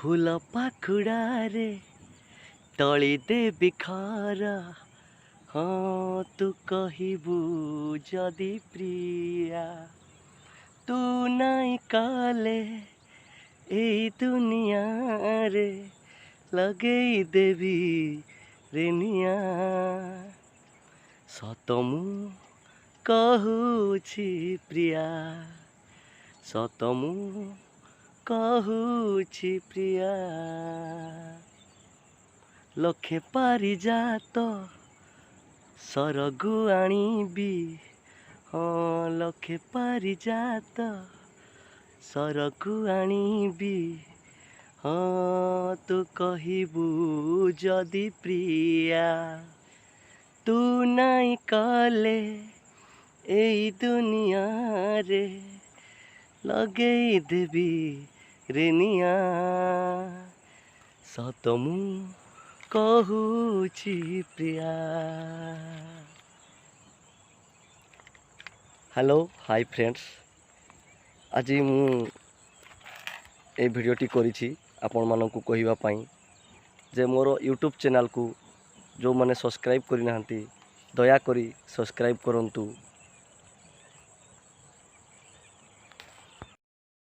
फूल पाखुड़ारे तली देवी घर। हाँ तू कहबू जदि प्रिया तू नहीं काले एई दुनिया रे लगेई देवी रेनिया। सत मु कहूछि प्रिया सत मु कहूछि प्रिया। लखे पारिजात सरगु आनिबी। हाँ लखे पारिजात सरगु आनिबी। हाँ तू कहबू जदि प्रिया तू नहीं कले एई दुनिया रे लगेई देवी रेनिया। सत मु कहूछि प्रिया। हेलो हाय फ्रेंड्स, आज मु ए भिडियोटी करिछि आपण मानकु कहिबा पई जे मोर यूट्यूब चैनल को जो माने सब्सक्राइब करि नाहंती दया करी सब्सक्राइब करंतु।